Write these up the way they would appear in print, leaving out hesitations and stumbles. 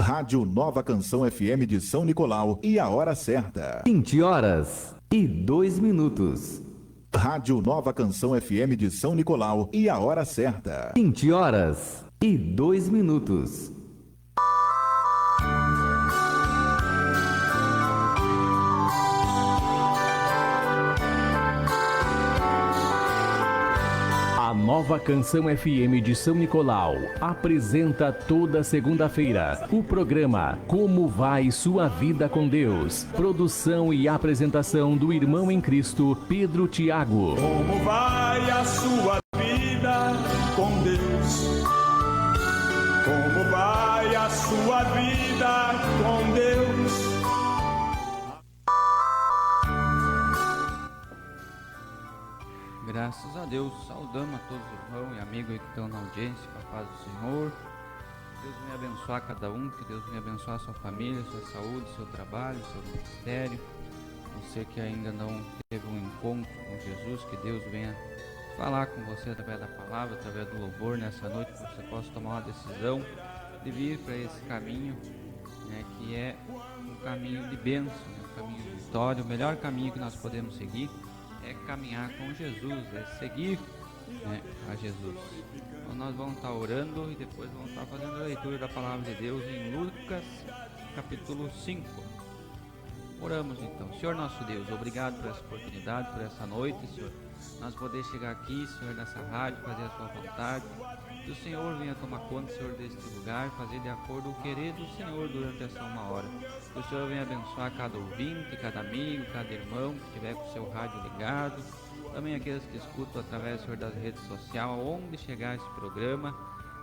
Rádio Nova Canção FM de São Nicolau e a hora certa. 20h02. Rádio Nova Canção FM de São Nicolau e a hora certa. 20h02. A Nova Canção FM de São Nicolau apresenta toda segunda-feira o programa Como Vai Sua Vida com Deus? Produção e apresentação do irmão em Cristo, Pedro Tiago. Como vai a sua vida com Deus? Como vai a sua vida com Deus? Graças a Deus, saudamos a todos os irmãos e amigos que estão na audiência, com a paz do Senhor. Deus venha abençoar cada um, que Deus venha abençoar a sua família, sua saúde, seu trabalho, seu ministério. Você que ainda não teve um encontro com Jesus, que Deus venha falar com você através da palavra, através do louvor nessa noite, que você possa tomar uma decisão de vir para esse caminho, né, que é um caminho de bênção, um caminho de vitória, o melhor caminho que nós podemos seguir é caminhar com Jesus, é seguir, né, a Jesus. Então nós vamos estar orando e depois vamos estar fazendo a leitura da palavra de Deus em Lucas capítulo 5. Oramos então. Senhor nosso Deus, obrigado por essa oportunidade, por essa noite, Senhor. Nós poder chegar aqui, Senhor, nessa rádio, fazer a sua vontade. Que o Senhor venha tomar conta, Senhor, deste lugar, fazer de acordo com o querer do Senhor durante essa uma hora. Que o Senhor venha abençoar cada ouvinte, cada amigo, cada irmão que estiver com o seu rádio ligado. Também aqueles que escutam através, Senhor, das redes sociais, onde chegar esse programa.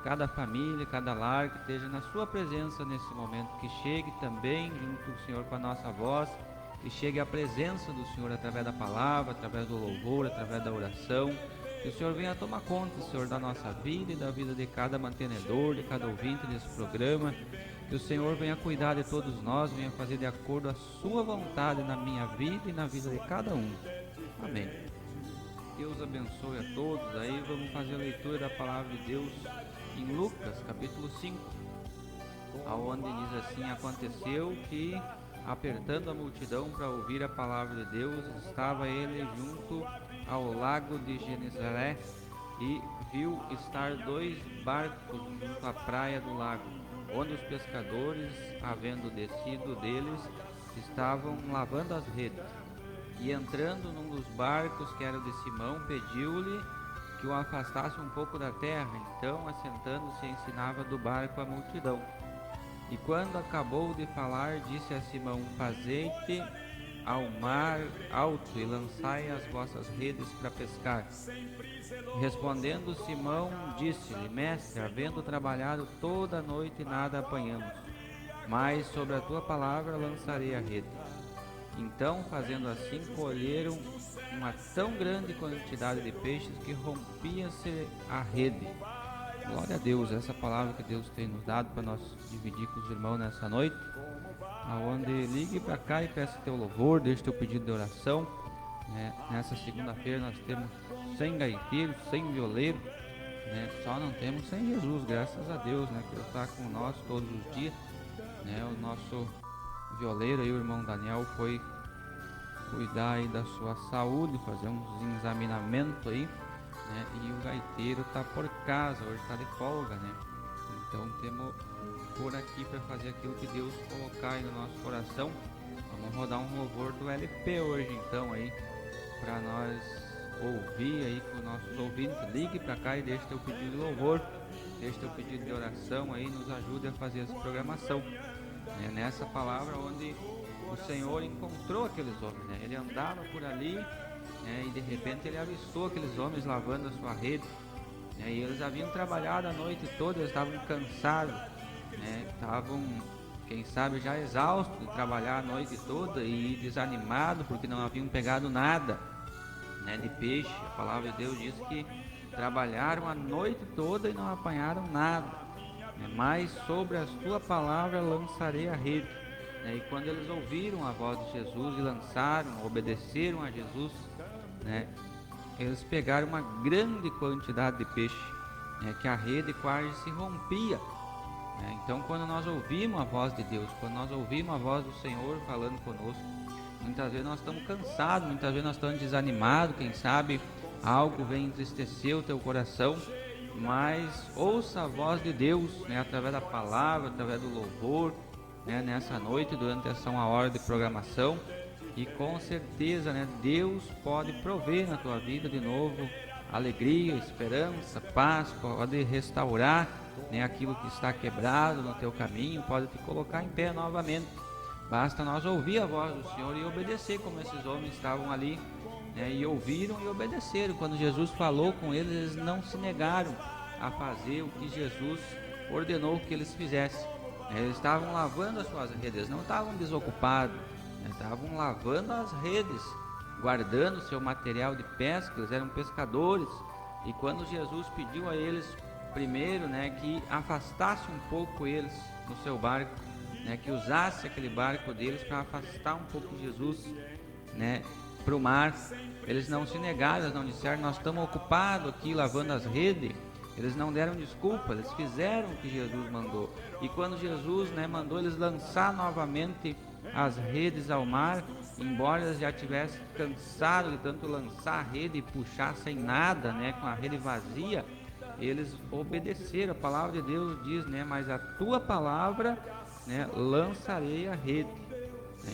Cada família, cada lar que esteja na sua presença nesse momento. Que chegue também junto do Senhor com a nossa voz. Que chegue a presença do Senhor através da palavra, através do louvor, através da oração. Que o Senhor venha tomar conta, Senhor, da nossa vida e da vida de cada mantenedor, de cada ouvinte desse programa. Que o Senhor venha cuidar de todos nós, venha fazer de acordo a sua vontade na minha vida e na vida de cada um. Amém. Deus abençoe a todos. Aí vamos fazer a leitura da palavra de Deus em Lucas, capítulo 5, aonde diz assim: aconteceu que, apertando a multidão para ouvir a palavra de Deus, estava ele junto ao lago de Genezaré e viu estar 2 barcos junto à praia do lago, onde os pescadores, havendo descido deles, estavam lavando as redes. E entrando num dos barcos, que era o de Simão, pediu-lhe que o afastasse um pouco da terra. Então, assentando-se, ensinava do barco a multidão. E quando acabou de falar, disse a Simão: fazei-te ao mar alto e lançai as vossas redes para pescar. Respondendo Simão, disse-lhe: mestre, havendo trabalhado toda a noite, nada apanhamos, mas sobre a tua palavra lançarei a rede. Então, fazendo assim, colheram uma tão grande quantidade de peixes que rompia-se a rede. Glória a Deus, essa palavra que Deus tem nos dado para nós dividir com os irmãos nessa noite. Aonde ligue para cá e peça teu louvor, deixe teu pedido de oração. Nessa segunda-feira nós temos 100 gaiteiros, 100 violeiros, só não temos 100 Jesus, graças a Deus, que Ele está com nós todos os dias. O nosso violeiro aí, o irmão Daniel, foi cuidar aí da sua saúde, fazer uns examinamentos aí, e o gaiteiro está por casa, hoje está de folga, então temos por aqui para fazer aquilo que Deus colocar aí no nosso coração. Vamos rodar um louvor do LP hoje então aí, para nós ouvir aí com nossos ouvintes. Ligue para cá e deixe teu pedido de louvor, deixe teu pedido de oração aí, nos ajude a fazer essa programação. Nessa palavra onde o Senhor encontrou aqueles homens, ele andava por ali, e de repente ele avistou aqueles homens lavando a sua rede, e eles haviam trabalhado a noite toda, eles estavam cansados, estavam, quem sabe, já exaustos de trabalhar a noite toda e desanimados porque não haviam pegado nada, de peixe. A palavra de Deus diz que trabalharam a noite toda e não apanharam nada. Mas sobre a tua palavra lançarei a rede. E quando eles ouviram a voz de Jesus e lançaram, obedeceram a Jesus, eles pegaram uma grande quantidade de peixe, que a rede quase se rompia. né? Então, quando nós ouvimos a voz de Deus, quando nós ouvimos a voz do Senhor falando conosco, muitas vezes nós estamos cansados, muitas vezes nós estamos desanimados, quem sabe algo vem entristecer o teu coração, mas ouça a voz de Deus, né, através da palavra, através do louvor, né, nessa noite, durante essa 1 hora de programação, e com certeza, né, Deus pode prover na tua vida de novo alegria, esperança, paz, pode restaurar, né, aquilo que está quebrado no teu caminho, pode te colocar em pé novamente. Basta nós ouvir a voz do Senhor e obedecer, como esses homens estavam ali, né, e ouviram e obedeceram. Quando Jesus falou com eles, eles não se negaram a fazer o que Jesus ordenou que eles fizessem. Eles estavam lavando as suas redes, eles não estavam desocupados, estavam lavando as redes, guardando seu material de pesca. Eles eram pescadores, e quando Jesus pediu a eles primeiro, né, que afastasse um pouco eles no seu barco, né, que usasse aquele barco deles para afastar um pouco Jesus, né, para o mar, eles não se negaram, eles não disseram: nós estamos ocupados aqui lavando as redes. Eles não deram desculpa, eles fizeram o que Jesus mandou. E quando Jesus, né, mandou eles lançar novamente as redes ao mar, embora eles já tivessem cansado de tanto lançar a rede e puxar sem nada, né, com a rede vazia, eles obedeceram. A palavra de Deus diz, né, mas a tua palavra, né, lançarei a rede.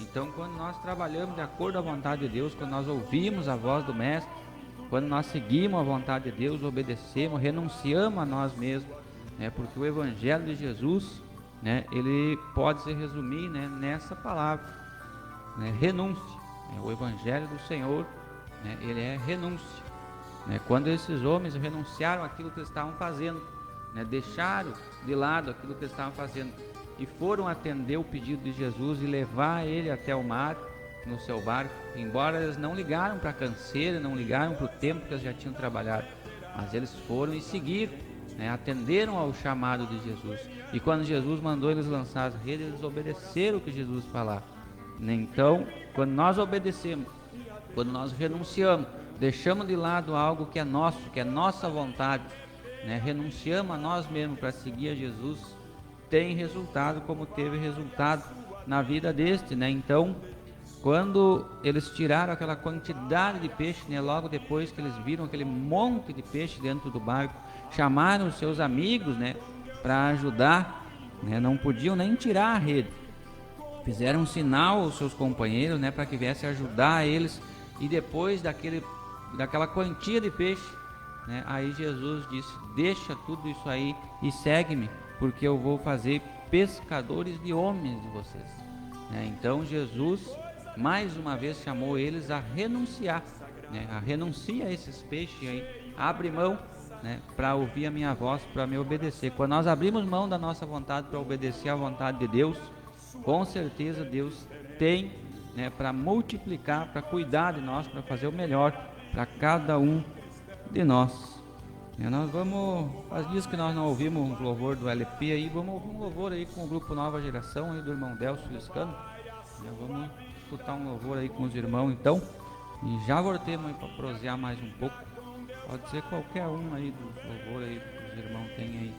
Então, quando nós trabalhamos de acordo à vontade de Deus, quando nós ouvimos a voz do Mestre, quando nós seguimos a vontade de Deus, obedecemos, renunciamos a nós mesmos, né, porque o Evangelho de Jesus, né, ele pode se resumir, né, nessa palavra, né, renúncia. O Evangelho do Senhor, né, ele é renúncia. Né, quando esses homens renunciaram àquilo que eles estavam fazendo, né, deixaram de lado aquilo que eles estavam fazendo e foram atender o pedido de Jesus e levar ele até o mar no seu barco, embora eles não ligaram para a canseira, não ligaram para o tempo que eles já tinham trabalhado, mas eles foram e seguiram, né, atenderam ao chamado de Jesus. E quando Jesus mandou eles lançar as redes, eles obedeceram o que Jesus falava. Então, quando nós obedecemos, quando nós renunciamos, deixamos de lado algo que é nosso, que é nossa vontade, né, renunciamos a nós mesmos para seguir a Jesus, tem resultado, como teve resultado na vida deste, né? Então, quando eles tiraram aquela quantidade de peixe, né, logo depois que eles viram aquele monte de peixe dentro do barco, chamaram os seus amigos, né, para ajudar, né, não podiam nem tirar a rede, fizeram um sinal aos seus companheiros, né, para que viessem ajudar eles. E depois daquela quantia de peixe, né, aí Jesus disse: deixa tudo isso aí e segue-me, porque eu vou fazer pescadores de homens de vocês, né? Então Jesus mais uma vez chamou eles a renunciar, né? Renuncia a esses peixes aí, abre mão, né, para ouvir a minha voz, para me obedecer. Quando nós abrimos mão da nossa vontade para obedecer à vontade de Deus, com certeza Deus tem, né, para multiplicar, para cuidar de nós, para fazer o melhor para cada um de nós. Nós vamos, faz dias que nós não ouvimos um louvor do LP aí, vamos ouvir um louvor aí com o grupo Nova Geração aí do irmão Delcio Liscano. Vamos escutar um louvor aí com os irmãos então, e já voltemos aí para prosear mais um pouco. Pode ser qualquer um aí do louvor aí que os irmãos têm aí.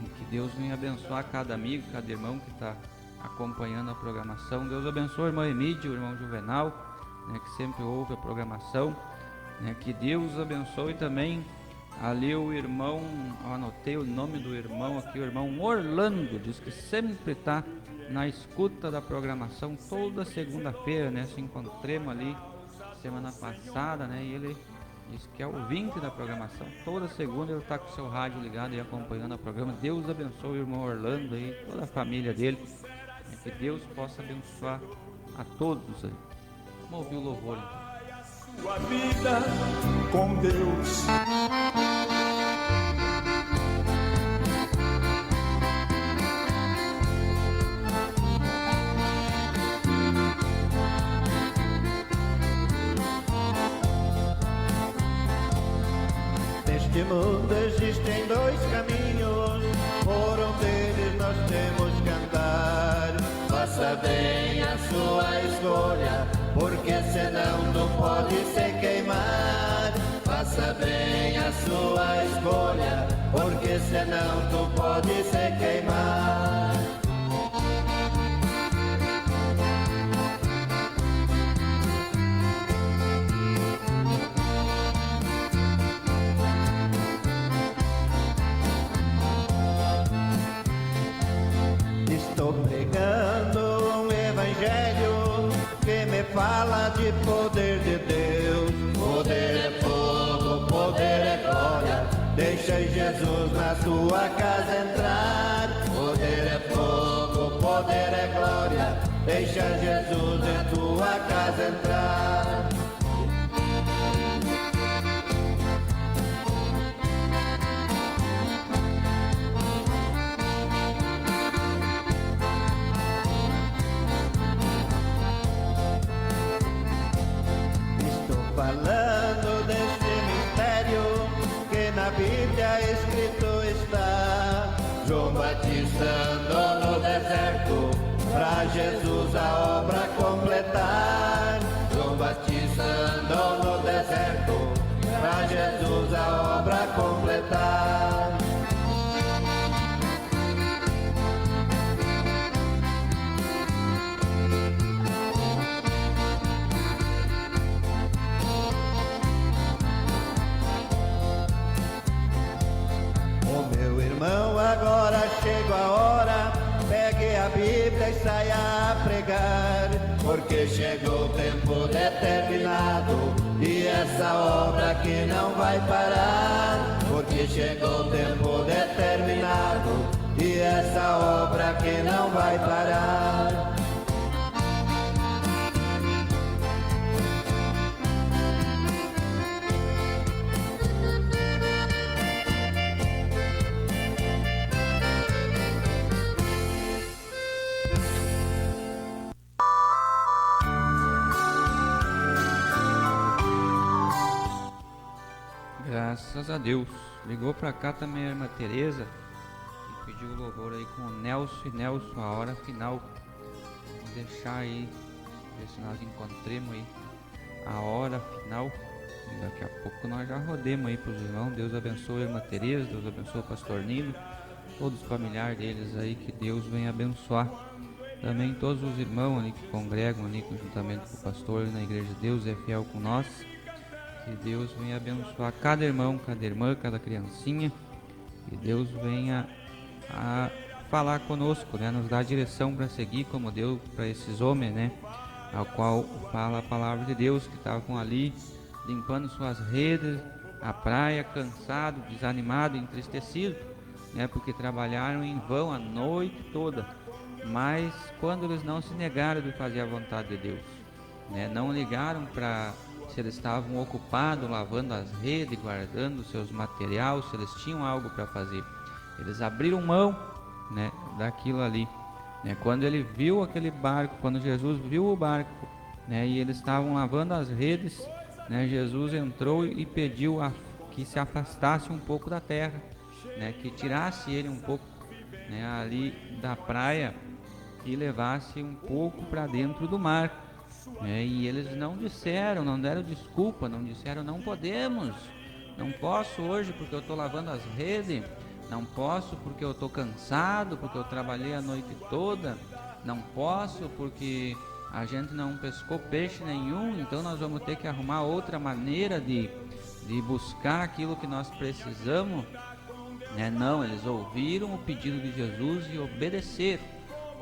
E que Deus venha abençoar cada amigo, cada irmão que está acompanhando a programação. Deus abençoe o irmão Emílio, o irmão Juvenal, né, que sempre ouve a programação. Que Deus abençoe também ali o irmão, eu anotei o nome do irmão aqui, o irmão Orlando, diz que sempre está na escuta da programação toda segunda-feira, né? Se encontremos ali semana passada, né? E ele diz que é ouvinte da programação, toda segunda ele está com o seu rádio ligado e acompanhando o programa. Deus abençoe o irmão Orlando e toda a família dele, que Deus possa abençoar a todos aí. Vamos ouvir o louvor então. Sua vida com Deus. Neste mundo existem dois caminhos, por um deles nós temos que andar. Faça bem a sua escolha, porque senão tu pode se queimar. Faça bem a sua escolha, porque porque senão tu pode se queimar. Estou pregando um evangelho que me fala de poder de Deus. Poder é fogo, poder é glória, deixa Jesus na sua casa entrar. Poder é fogo, poder é glória, deixa Jesus em tua casa entrar. Falando desse mistério que na Bíblia escrito está. João Batista andou no deserto pra Jesus a obra completar. João Batista andou no deserto pra Jesus a obra completar. Irmão, agora chegou a hora, pegue a Bíblia e saia a pregar, porque chegou o tempo determinado e essa obra aqui não vai parar. Porque chegou o tempo determinado e essa obra aqui não vai parar. Graças a Deus. Ligou pra cá também a irmã Tereza e pediu o louvor aí com o Nelson e Nelson, a hora final. Vamos deixar aí, ver se nós encontremos aí a hora final. E daqui a pouco nós já rodemos aí pros irmãos. Deus abençoe a irmã Tereza, Deus abençoe o pastor Nino, todos os familiares deles aí, que Deus venha abençoar. Também todos os irmãos ali que congregam ali juntamente com o pastor na igreja de Deus é fiel com nós. Que Deus venha abençoar cada irmão, cada irmã, cada criancinha. Que Deus venha a falar conosco, né? Nos dar direção para seguir, como deu para esses homens, né? Ao qual fala a palavra de Deus, que estavam ali limpando suas redes, a praia, cansado, desanimado, entristecido, né? Porque trabalharam em vão a noite toda. Mas quando eles não se negaram de fazer a vontade de Deus, né? Não ligaram para se eles estavam ocupados lavando as redes, guardando seus materiais, se eles tinham algo para fazer. Eles abriram mão, né, daquilo ali, né? Quando ele viu aquele barco, quando Jesus viu o barco, né, e eles estavam lavando as redes, né, Jesus entrou e pediu que se afastasse um pouco da terra, né, que tirasse ele um pouco, né, ali da praia e levasse um pouco para dentro do mar. E eles não disseram, não deram desculpa, não disseram não podemos, não posso hoje porque eu estou lavando as redes, não posso porque eu estou cansado, porque eu trabalhei a noite toda, não posso porque a gente não pescou peixe nenhum, então nós vamos ter que arrumar outra maneira de buscar aquilo que nós precisamos, né? Não, eles ouviram o pedido de Jesus e obedeceram,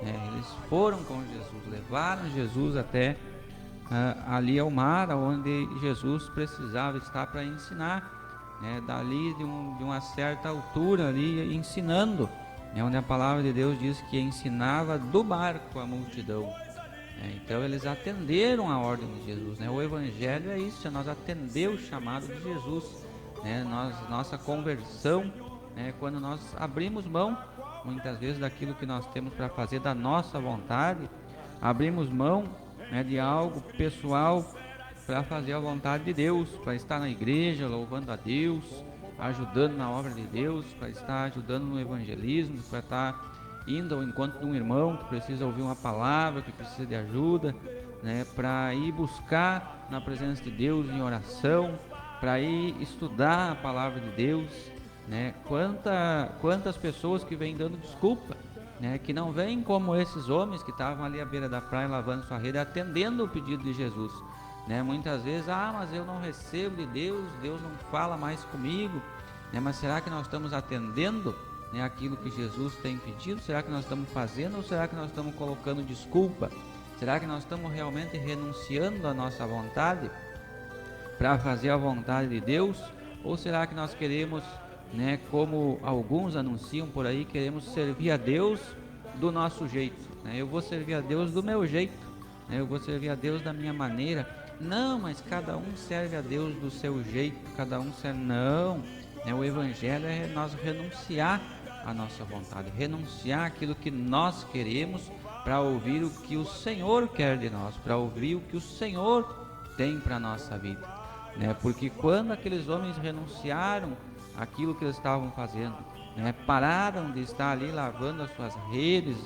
né? Eles foram com Jesus, levaram Jesus até ali ao mar, onde Jesus precisava estar para ensinar, né? Dali de uma certa altura ali ensinando, né? Onde a palavra de Deus diz que ensinava do barco a multidão, né? Então eles atenderam a ordem de Jesus, né? O evangelho é isso, é nós atender o chamado de Jesus, né? Nossa conversão, né? Quando nós abrimos mão muitas vezes daquilo que nós temos para fazer da nossa vontade, abrimos mão, né, de algo pessoal para fazer a vontade de Deus, para estar na igreja louvando a Deus, ajudando na obra de Deus, para estar ajudando no evangelismo, para estar indo ao encontro de um irmão que precisa ouvir uma palavra, que precisa de ajuda, né, para ir buscar na presença de Deus em oração, para ir estudar a palavra de Deus, né? Quantas pessoas que vêm dando desculpa, né? Que não vêm como esses homens que estavam ali à beira da praia lavando sua rede, atendendo o pedido de Jesus, né? Muitas vezes, mas eu não recebo de Deus, Deus não fala mais comigo, né? Mas será que nós estamos atendendo, né, aquilo que Jesus tem pedido? Será que nós estamos fazendo, ou será que nós estamos colocando desculpa? Será que nós estamos realmente renunciando à nossa vontade para fazer a vontade de Deus? Ou será que nós queremos, né, como alguns anunciam por aí, queremos servir a Deus do nosso jeito, né? Eu vou servir a Deus do meu jeito, né? Eu vou servir a Deus da minha maneira. Não, mas cada um serve a Deus do seu jeito, cada um serve... Não, né? O Evangelho é nós renunciar à nossa vontade, renunciar aquilo que nós queremos para ouvir o que o Senhor quer de nós, para ouvir o que o Senhor tem para a nossa vida, né? Porque quando aqueles homens renunciaram àquilo que eles estavam fazendo, né, pararam de estar ali lavando as suas redes,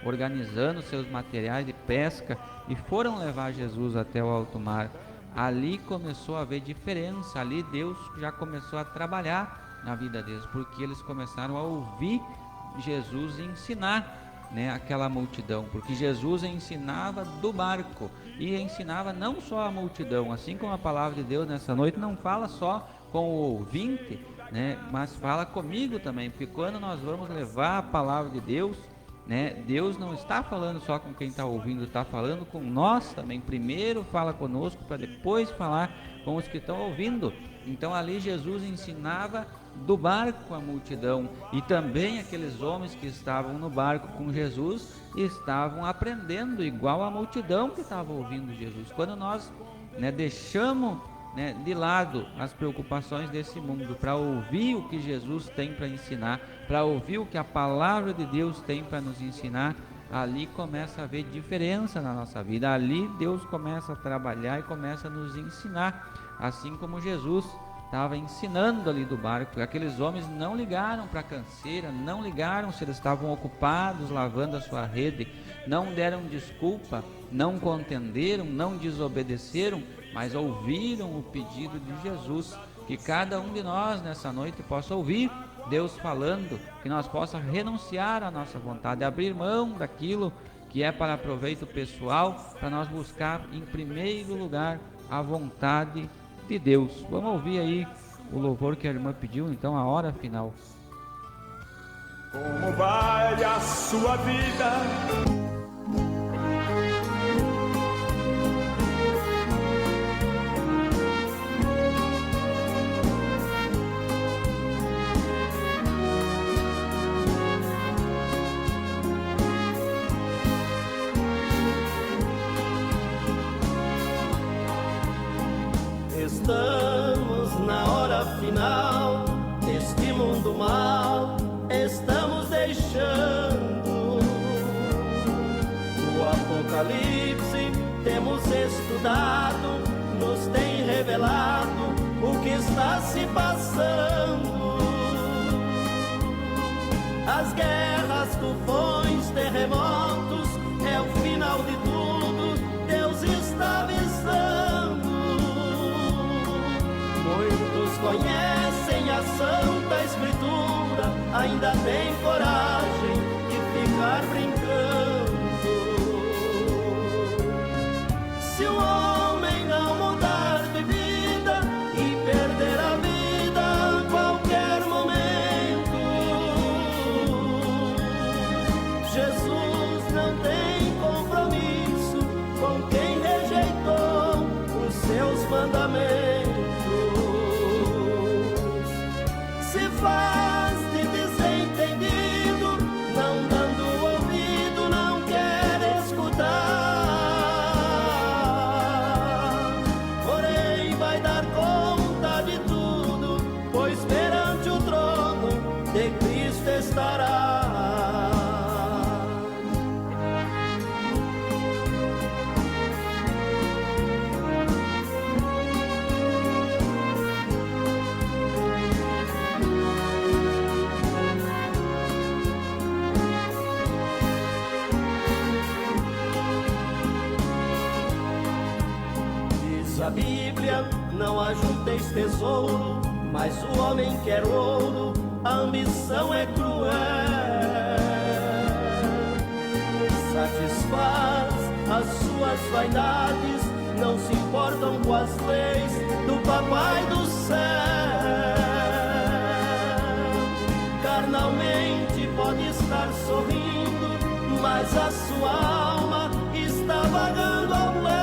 organizando seus materiais de pesca e foram levar Jesus até o alto mar, ali começou a haver diferença, ali Deus já começou a trabalhar na vida deles, porque eles começaram a ouvir Jesus ensinar, né, aquela multidão, porque Jesus ensinava do barco e ensinava não só a multidão, assim como a palavra de Deus nessa noite não fala só com o ouvinte, né, mas fala comigo também, porque quando nós vamos levar a palavra de Deus, né, Deus não está falando só com quem está ouvindo, está falando com nós também. Primeiro fala conosco para depois falar com os que estão ouvindo. Então ali Jesus ensinava do barco a multidão, e também aqueles homens que estavam no barco com Jesus estavam aprendendo igual a multidão que estava ouvindo Jesus. Quando nós, né, deixamos, né, de lado as preocupações desse mundo para ouvir o que Jesus tem para ensinar, para ouvir o que a palavra de Deus tem para nos ensinar, ali começa a haver diferença na nossa vida, ali Deus começa a trabalhar e começa a nos ensinar, assim como Jesus estava ensinando ali do barco. Aqueles homens não ligaram para a canseira, não ligaram se eles estavam ocupados lavando a sua rede, não deram desculpa, não contenderam, não desobedeceram, mas ouviram o pedido de Jesus. Que cada um de nós nessa noite possa ouvir Deus falando, que nós possa renunciar à nossa vontade, abrir mão daquilo que é para proveito pessoal, para nós buscar em primeiro lugar a vontade de Deus. Vamos ouvir aí o louvor que a irmã pediu, então, a hora final. Como vai a sua vida? Estamos na hora final deste mundo mal, estamos deixando. O Apocalipse temos estudado, nos tem revelado o que está se passando. As guerras, tufões, terremotos, é o final de tudo, Deus está avisando. Muitos conhecem a Santa Escritura, ainda tem coragem de ficar brincando. Se o homem não mudar de vida e perder a vida a qualquer momento, Jesus não tem compromisso com quem rejeitou os seus mandamentos. Faz de desentendido, não dando ouvido, não quer escutar. Porém vai dar conta de tudo, pois perante o trono de Cristo estará. A Bíblia, não ajunteis tesouro, mas o homem quer ouro a ambição é cruel. Satisfaz as suas vaidades, não se importam com as leis do Papai do céu. Carnalmente pode estar sorrindo, mas a sua alma está vagando ao léu.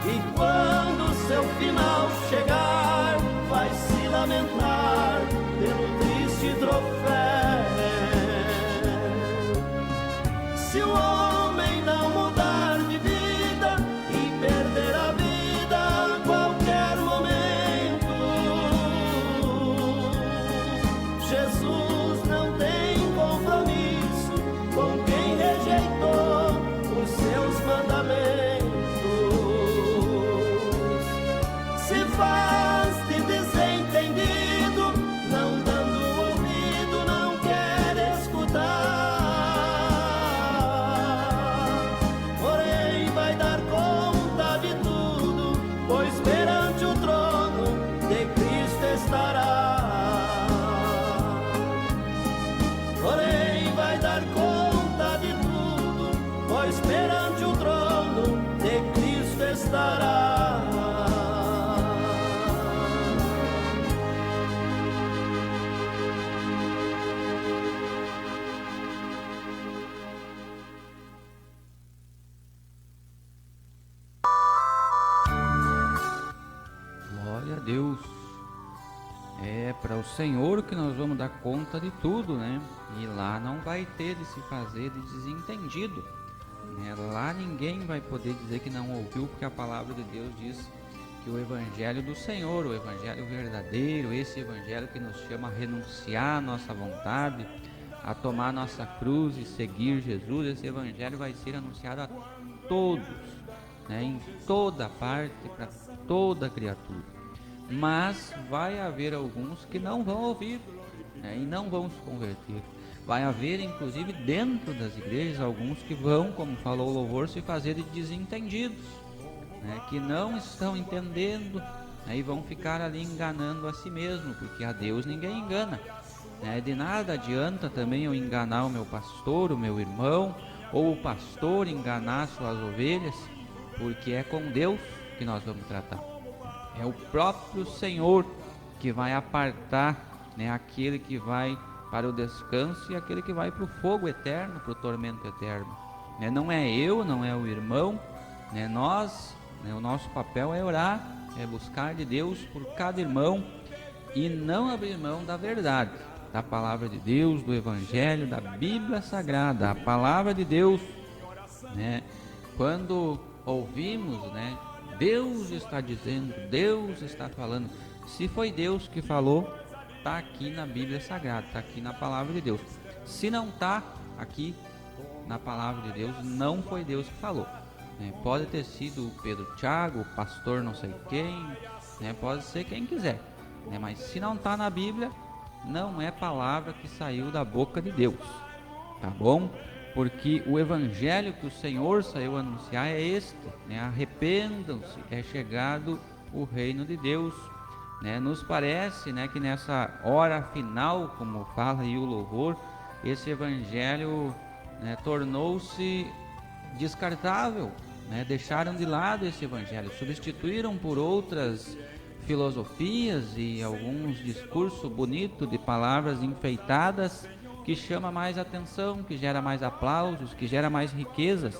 E quando seu final chegar, vai se lamentar pelo triste troféu. Se o homem não mudar de vida e perder a vida a qualquer momento, Jesus não tem compromisso com quem rejeitou os seus mandamentos. Se faz de desentendido, não dando ouvido, não quer escutar. Porém vai dar conta de tudo, pois perante o trono de Cristo estará. Porém vai dar conta de tudo, pois perante o trono de Cristo estará. Glória a Deus. É para o Senhor que nós vamos dar conta de tudo, né? E lá não vai ter de se fazer de desentendido, né? Lá ninguém vai poder dizer que não ouviu, porque a palavra de Deus diz que o Evangelho do Senhor, o Evangelho verdadeiro, esse Evangelho que nos chama a renunciar à nossa vontade, a tomar nossa cruz e seguir Jesus, esse Evangelho vai ser anunciado a todos, né? Em toda parte, para toda criatura. Mas vai haver alguns que não vão ouvir, né, e não vão se converter. Vai haver, inclusive, dentro das igrejas, alguns que vão, como falou o louvor, se fazer de desentendidos, né, que não estão entendendo, né, e vão ficar ali enganando a si mesmo, porque a Deus ninguém engana, né. De nada adianta também eu enganar o meu pastor, o meu irmão, ou o pastor enganar suas ovelhas, porque é com Deus que nós vamos tratar. É o próprio Senhor que vai apartar, né, aquele que vai para o descanso e aquele que vai para o fogo eterno, para o tormento eterno, né? Não é eu, não é o irmão, né? Nós, né, o nosso papel é orar, é buscar de Deus por cada irmão e não abrir mão da verdade, da palavra de Deus, do Evangelho, da Bíblia Sagrada, a palavra de Deus, né? Quando ouvimos, né, Deus está dizendo, Deus está falando. Se foi Deus que falou, está aqui na Bíblia Sagrada, está aqui na palavra de Deus. Se não está aqui na palavra de Deus, não foi Deus que falou, né? Pode ter sido o Pedro Thiago, o pastor não sei quem, né? Pode ser quem quiser, né? Mas se não está na Bíblia, não é palavra que saiu da boca de Deus, tá bom? Porque o Evangelho que o Senhor saiu a anunciar é este, né? Arrependam-se, é chegado o reino de Deus, né? Nos parece, né, que nessa hora final, como fala aí o louvor, esse Evangelho, né, tornou-se descartável, né? Deixaram de lado esse Evangelho, substituíram por outras filosofias e alguns discursos bonitos de palavras enfeitadas, que chama mais atenção, que gera mais aplausos, que gera mais riquezas,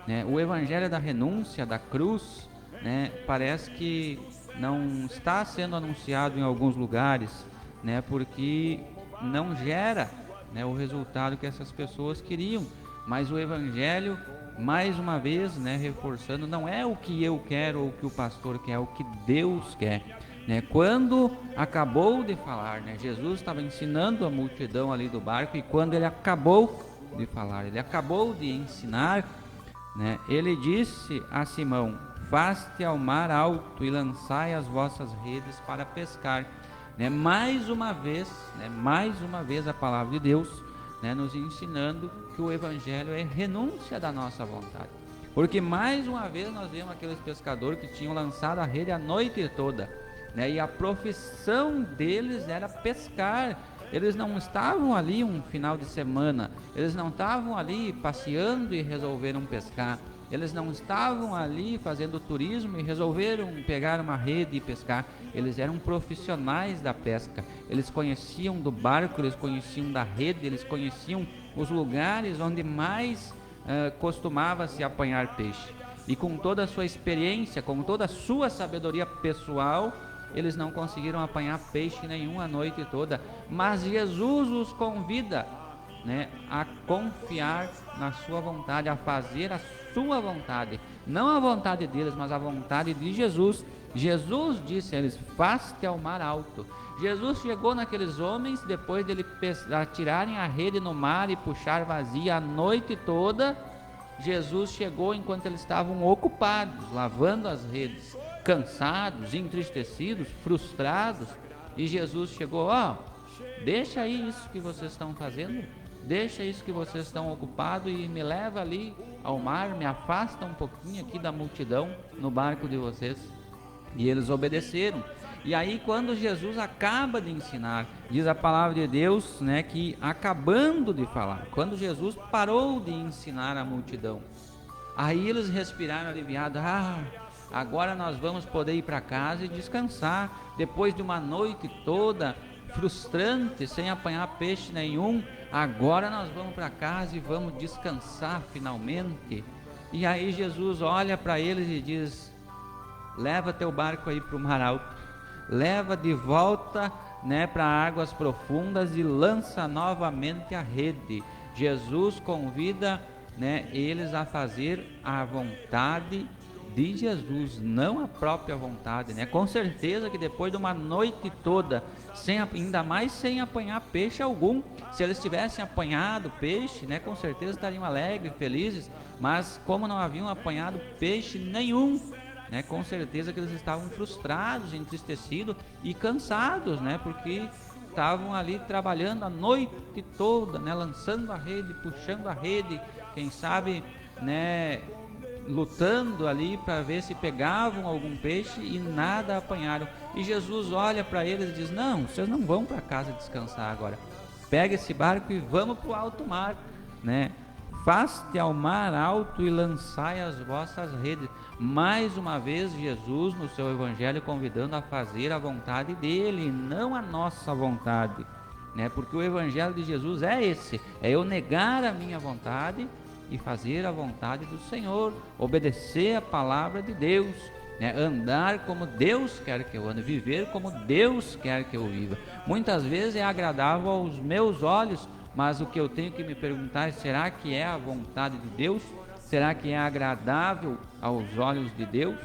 né? O Evangelho da renúncia, da cruz, né, parece que não está sendo anunciado em alguns lugares, né, porque não gera, né, o resultado que essas pessoas queriam. Mas o Evangelho, mais uma vez, né, reforçando, não é o que eu quero ou o que o pastor quer, é o que Deus quer, né? Quando acabou de falar, né, Jesus estava ensinando a multidão ali do barco, e quando ele acabou de falar, ele acabou de ensinar, né, ele disse a Simão: faste ao mar alto e lançai as vossas redes para pescar, né? Mais uma vez a palavra de Deus, né, nos ensinando que o Evangelho é renúncia da nossa vontade, porque mais uma vez nós vemos aqueles pescadores que tinham lançado a rede a noite toda, né? E a profissão deles era pescar. Eles não estavam ali um final de semana, eles não estavam ali passeando e resolveram pescar, eles não estavam ali fazendo turismo e resolveram pegar uma rede e pescar. Eles eram profissionais da pesca, eles conheciam do barco, eles conheciam da rede, eles conheciam os lugares onde mais costumava se apanhar peixe. E com toda a sua experiência, com toda a sua sabedoria pessoal, eles não conseguiram apanhar peixe nenhum a noite toda, mas Jesus os convida, né, a confiar na sua vontade, a fazer a sua vontade, não a vontade deles, mas a vontade de Jesus. Jesus disse a eles: faste ao mar alto. Jesus chegou naqueles homens, depois de eles atirarem a rede no mar e puxar vazia a noite toda. Jesus chegou enquanto eles estavam ocupados, lavando as redes, cansados, entristecidos, frustrados. E Jesus chegou: deixa aí isso que vocês estão fazendo, deixa isso que vocês estão ocupados e me leva ali ao mar, me afasta um pouquinho aqui da multidão no barco de vocês. E eles obedeceram. E aí, quando Jesus acaba de ensinar, diz a palavra de Deus, né, que acabando de falar, quando Jesus parou de ensinar a multidão, aí eles respiraram aliviados: agora nós vamos poder ir para casa e descansar, depois de uma noite toda frustrante, sem apanhar peixe nenhum. Agora nós vamos para casa e vamos descansar finalmente. E aí Jesus olha para eles e diz: leva teu barco aí para o mar alto, leva de volta, né, para águas profundas e lança novamente a rede. Jesus convida, né, eles a fazer a vontade de Jesus, não a própria vontade, né? Com certeza que depois de uma noite toda, ainda mais sem apanhar peixe algum, se eles tivessem apanhado peixe, né, com certeza estariam alegres, felizes, mas como não haviam apanhado peixe nenhum, né, com certeza que eles estavam frustrados, entristecidos e cansados, né, porque estavam ali trabalhando a noite toda, né, lançando a rede, puxando a rede, quem sabe, né, lutando ali para ver se pegavam algum peixe e nada apanharam. E Jesus olha para eles e diz: não, vocês não vão para casa descansar agora, pega esse barco e vamos para o alto mar, né? Faste ao mar alto e lançai as vossas redes. Mais uma vez Jesus no seu evangelho convidando a fazer a vontade dele, não a nossa vontade, né? Porque o evangelho de Jesus é esse, é eu negar a minha vontade e fazer a vontade do Senhor, obedecer a palavra de Deus, né? Andar como Deus quer que eu ande, viver como Deus quer que eu viva. Muitas vezes é agradável aos meus olhos, mas o que eu tenho que me perguntar é: será que é a vontade de Deus? Será que é agradável aos olhos de Deus?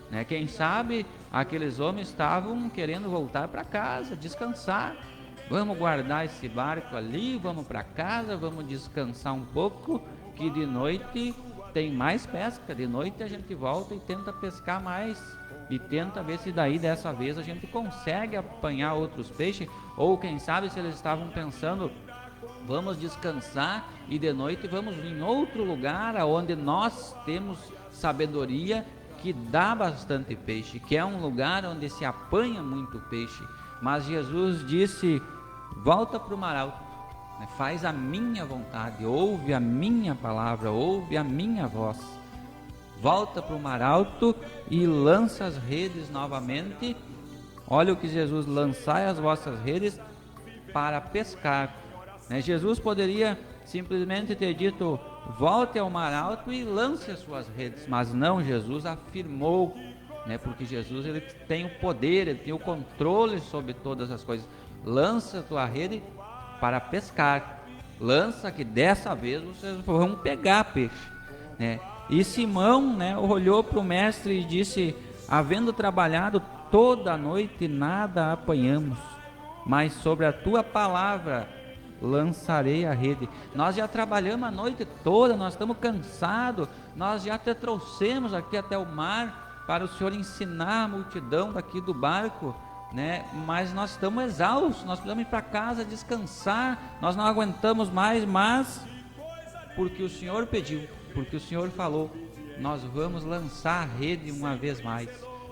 Né? Quem sabe aqueles homens estavam querendo voltar para casa, descansar. Vamos guardar esse barco ali, vamos para casa, vamos descansar um pouco, que de noite tem mais pesca, de noite a gente volta e tenta pescar mais, e tenta ver se dessa vez a gente consegue apanhar outros peixes, ou quem sabe se eles estavam pensando: vamos descansar e de noite vamos em outro lugar onde nós temos sabedoria, que dá bastante peixe, que é um lugar onde se apanha muito peixe. Mas Jesus disse: volta para o mar alto, né? Faz a minha vontade, ouve a minha palavra, ouve a minha voz. Volta para o mar alto e lança as redes novamente. Olha o que Jesus: lançai as vossas redes para pescar. Né? Jesus poderia simplesmente ter dito: volte ao mar alto e lance as suas redes, mas não, Jesus afirmou, né? Porque Jesus, ele tem o poder, ele tem o controle sobre todas as coisas. Lança a tua rede para pescar, lança que dessa vez vocês vão pegar peixe, né? E Simão, né, olhou para o mestre e disse: havendo trabalhado toda a noite, nada apanhamos, mas sobre a tua palavra lançarei a rede. Nós já trabalhamos a noite toda, nós estamos cansados, nós já te trouxemos aqui até o mar para o Senhor ensinar a multidão daqui do barco, né? Mas nós estamos exaustos, nós precisamos ir para casa descansar, nós não aguentamos mais, mas porque o Senhor pediu, porque o Senhor falou, nós vamos lançar a rede uma vez mais.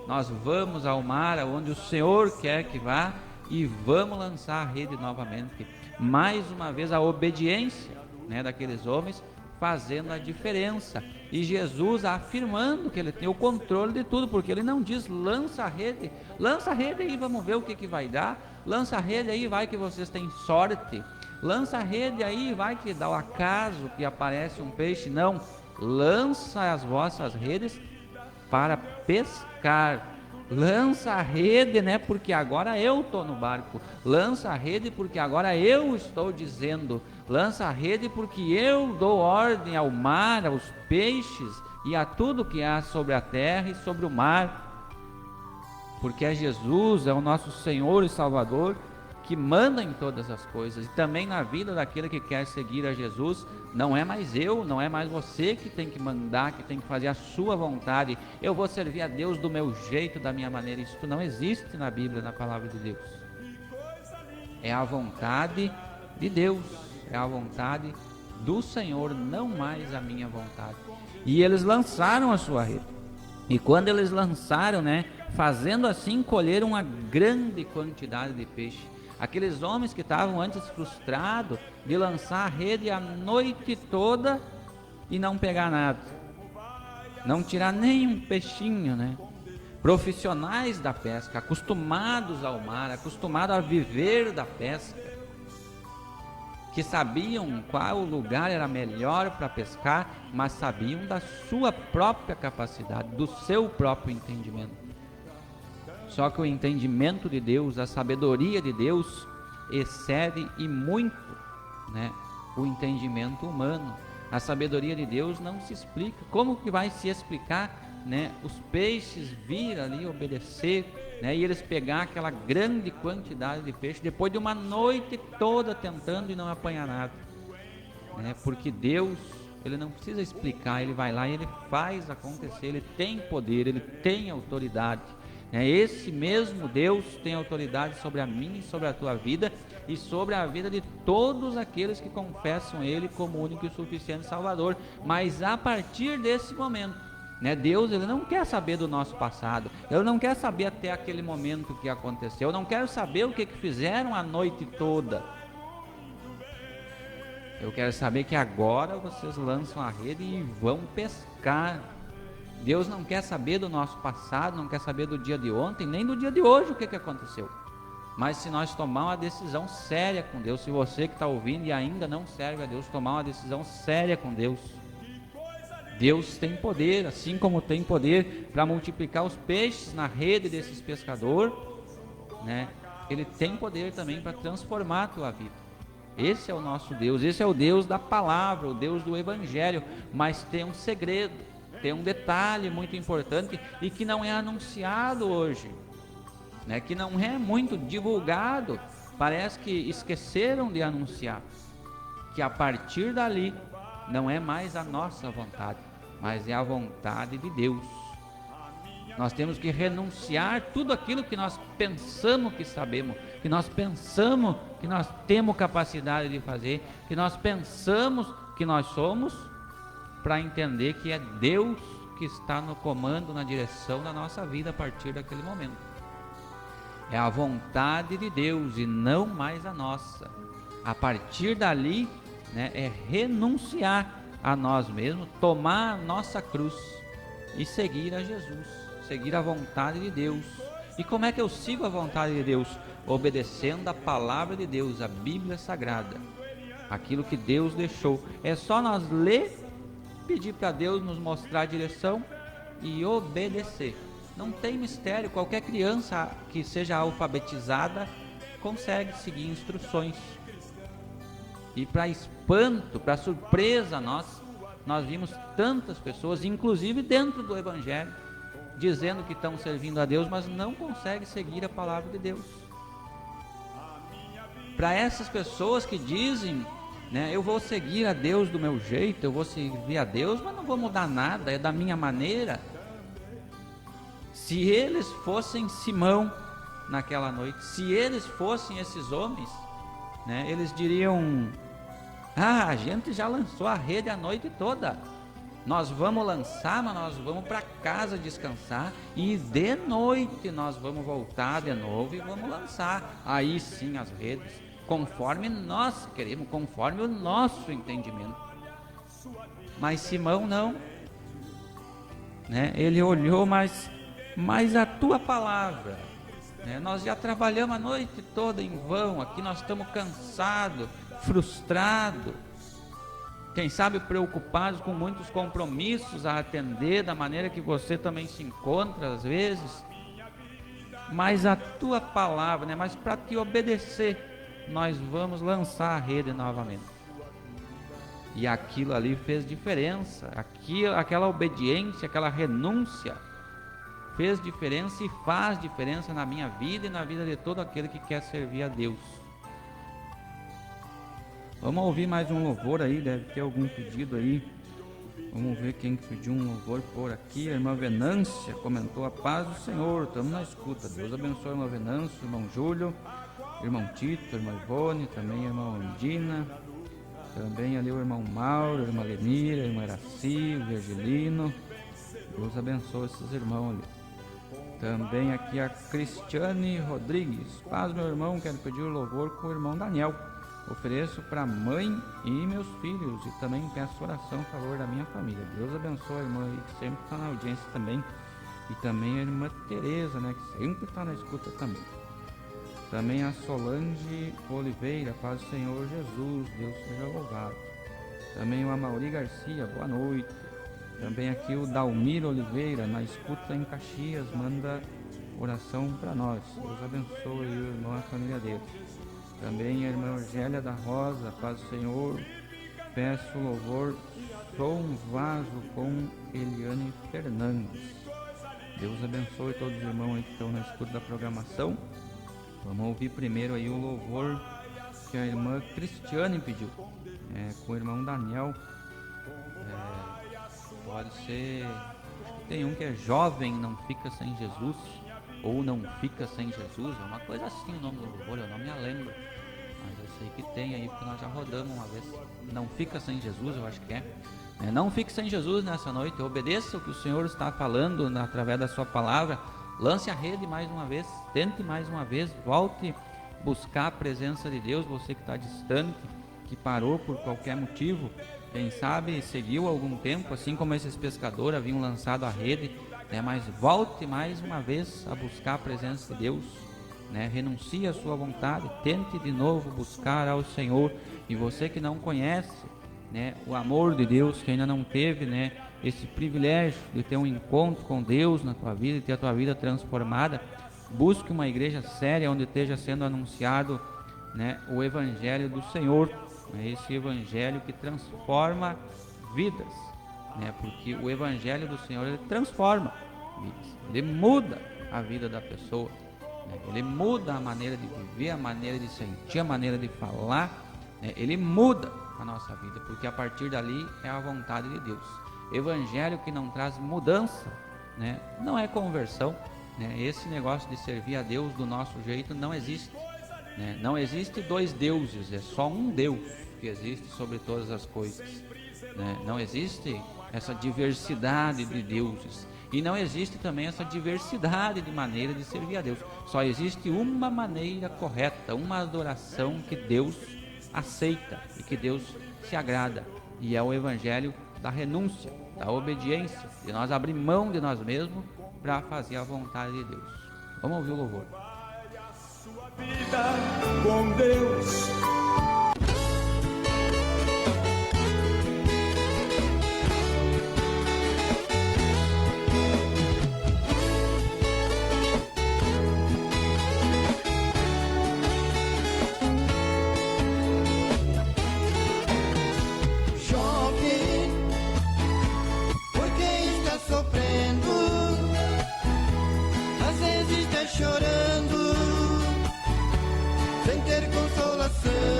Nós vamos ao mar aonde o Senhor quer que vá e vamos lançar a rede novamente. Mais uma vez a obediência, né, daqueles homens fazendo a diferença, e Jesus afirmando que ele tem o controle de tudo, porque ele não diz lança a rede aí, vamos ver o que vai dar, lança a rede aí, vai que vocês têm sorte, lança a rede aí, vai que dá o acaso que aparece um peixe. Não, lança as vossas redes para pescar. Lança a rede, né? Porque agora eu estou no barco. Lança a rede porque agora eu estou dizendo. Lança a rede porque eu dou ordem ao mar, aos peixes e a tudo que há sobre a terra e sobre o mar. Porque é Jesus, é o nosso Senhor e Salvador, que manda em todas as coisas. E também na vida daquele que quer seguir a Jesus, não é mais eu, não é mais você que tem que mandar, que tem que fazer a sua vontade. Eu vou servir a Deus do meu jeito, da minha maneira. Isso não existe na Bíblia, na palavra de Deus. É a vontade de Deus, é a vontade do Senhor, não mais a minha vontade. E eles lançaram a sua rede. E quando eles lançaram, né, fazendo assim, colheram uma grande quantidade de peixe. Aqueles homens que estavam antes frustrados de lançar a rede a noite toda e não pegar nada, não tirar nem um peixinho, né? Profissionais da pesca, acostumados ao mar, acostumados a viver da pesca, que sabiam qual lugar era melhor para pescar, mas sabiam da sua própria capacidade, do seu próprio entendimento. Só que o entendimento de Deus, a sabedoria de Deus, excede e muito, né, o entendimento humano. A sabedoria de Deus não se explica. Como que vai se explicar, né, os peixes vir ali obedecer, né, e eles pegar aquela grande quantidade de peixe depois de uma noite toda tentando e não apanhar nada, né? Porque Deus, ele não precisa explicar, ele vai lá e ele faz acontecer. Ele tem poder, ele tem autoridade. Esse mesmo Deus tem autoridade sobre a minha e sobre a tua vida e sobre a vida de todos aqueles que confessam Ele como único e suficiente Salvador. Mas a partir desse momento, né, Deus, ele não quer saber do nosso passado, ele não quer saber até aquele momento que aconteceu, eu não quero saber o que fizeram a noite toda. Eu quero saber que agora vocês lançam a rede e vão pescar. Deus não quer saber do nosso passado, não quer saber do dia de ontem, nem do dia de hoje o que aconteceu. Mas se nós tomar uma decisão séria com Deus, se você que está ouvindo e ainda não serve a Deus, tomar uma decisão séria com Deus, Deus tem poder, assim como tem poder para multiplicar os peixes na rede desses pescadores, né? Ele tem poder também para transformar a tua vida. Esse é o nosso Deus, esse é o Deus da palavra, o Deus do Evangelho. Mas tem um segredo, tem um detalhe muito importante e que não é anunciado hoje, né? Que não é muito divulgado. Parece que esqueceram de anunciar que a partir dali não é mais a nossa vontade, mas é a vontade de Deus. Nós temos que renunciar tudo aquilo que nós pensamos que sabemos, que nós pensamos que nós temos capacidade de fazer, que nós pensamos que nós somos, para entender que é Deus que está no comando, na direção da nossa vida a partir daquele momento. É a vontade de Deus e não mais a nossa. A partir dali, né, é renunciar a nós mesmos, tomar a nossa cruz e seguir a Jesus, seguir a vontade de Deus. E como é que eu sigo a vontade de Deus? Obedecendo a palavra de Deus, a Bíblia Sagrada, aquilo que Deus deixou. É só nós ler, pedir para Deus nos mostrar a direção e obedecer. Não tem mistério, qualquer criança que seja alfabetizada consegue seguir instruções. E para espanto, para surpresa nós vimos tantas pessoas, inclusive dentro do Evangelho, dizendo que estão servindo a Deus, mas não conseguem seguir a palavra de Deus. Para essas pessoas que dizem, né, eu vou seguir a Deus do meu jeito, eu vou servir a Deus, mas não vou mudar nada, é da minha maneira. Se eles fossem Simão naquela noite, se eles fossem esses homens, né, eles diriam: a gente já lançou a rede a noite toda, Nós vamos lançar, mas nós vamos para casa descansar e de noite nós vamos voltar de novo e vamos lançar. Aí sim as redes, conforme nós queremos, conforme o nosso entendimento. Mas Simão não, né? Ele olhou, mas a tua palavra, né? Nós já trabalhamos a noite toda em vão, aqui nós estamos cansados, frustrados, quem sabe preocupados com muitos compromissos a atender, da maneira que você também se encontra às vezes, mas a tua palavra, né? Mas para te obedecer, nós vamos lançar a rede novamente. E aquilo ali fez diferença, aquela obediência, aquela renúncia, fez diferença e faz diferença na minha vida e na vida de todo aquele que quer servir a Deus. Vamos ouvir mais um louvor aí, deve ter algum pedido aí. Vamos ver quem pediu um louvor por aqui. A irmã Venância comentou: a paz do Senhor, estamos na escuta. Deus abençoe a irmã Venância, o irmão Júlio, irmão Tito, a irmã Ivone, também a irmã Andina, também ali o irmão Mauro, a irmã Lenira, a irmã Iraci, o Virgilino. Deus abençoe esses irmãos ali. Também aqui a Cristiane Rodrigues: paz, meu irmão, quero pedir o louvor com o irmão Daniel. Ofereço para a mãe e meus filhos e também peço oração a favor da minha família. Deus abençoe a irmã aí, que sempre está na audiência também. E também a irmã Tereza, né, que sempre está na escuta também. Também a Solange Oliveira: paz do Senhor Jesus, Deus seja louvado. Também o Amauri Garcia: boa noite. Também aqui o Dalmir Oliveira, na escuta em Caxias, manda oração para nós. Deus abençoe o irmão e a família dele. Também a irmã Argélia da Rosa: paz do Senhor, peço louvor, sou um vaso, com Eliane Fernandes. Deus abençoe todos os irmãos aí que estão na escuta da programação. Vamos ouvir primeiro aí o louvor que a irmã Cristiane pediu, com o irmão Daniel. Pode ser, tem um que é jovem, não fica sem Jesus, ou não fica sem Jesus, é uma coisa assim o nome do louvor, eu não me lembro, mas eu sei que tem aí, porque nós já rodamos uma vez. Não fica sem Jesus, eu acho que é. Não fique sem Jesus nessa noite, obedeça o que o Senhor está falando através da sua palavra, lance a rede mais uma vez, tente mais uma vez, volte buscar a presença de Deus. Você que está distante, que parou por qualquer motivo, quem sabe seguiu algum tempo, assim como esses pescadores haviam lançado a rede, mas volte mais uma vez a buscar a presença de Deus, renuncie à sua vontade, tente de novo buscar ao Senhor. E você que não conhece, o amor de Deus, que ainda não teve, esse privilégio de ter um encontro com Deus na tua vida, de ter a tua vida transformada, busque uma igreja séria onde esteja sendo anunciado, o Evangelho do Senhor, esse Evangelho que transforma vidas, porque o Evangelho do Senhor, ele transforma vidas, ele muda a vida da pessoa, ele muda a maneira de viver, a maneira de sentir, a maneira de falar, ele muda a nossa vida, porque a partir dali é a vontade de Deus. Evangelho que não traz mudança, não é conversão, esse negócio de servir a Deus do nosso jeito não existe, não existe dois deuses, é só um Deus que existe sobre todas as coisas, não existe essa diversidade de deuses, e não existe também essa diversidade de maneira de servir a Deus. Só existe uma maneira correta, uma adoração que Deus aceita e que Deus se agrada, e é o Evangelho da renúncia, da obediência, de nós abrir mão de nós mesmos para fazer a vontade de Deus. Vamos ouvir o louvor. Vida com Deus. Chorando, sem ter consolação.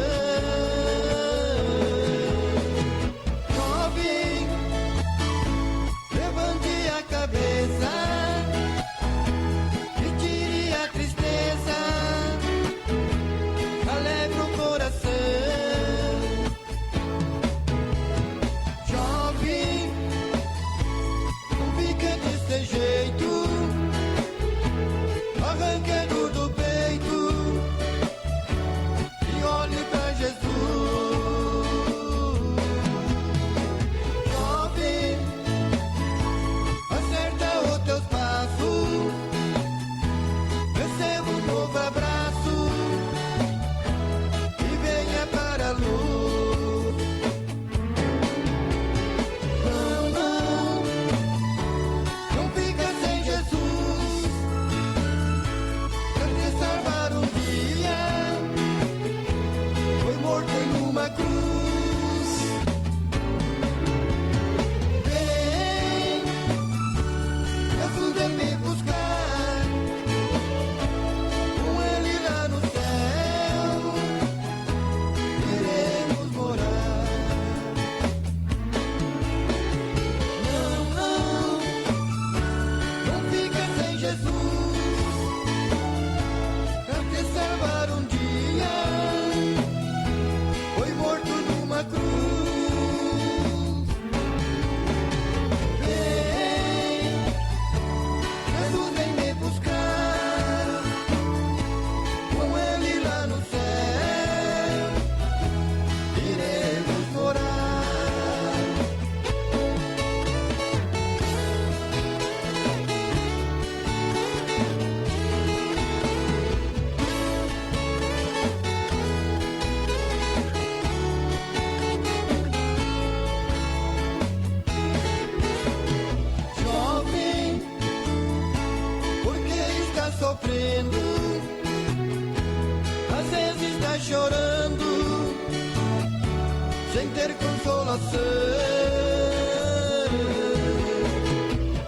sem ter consolação.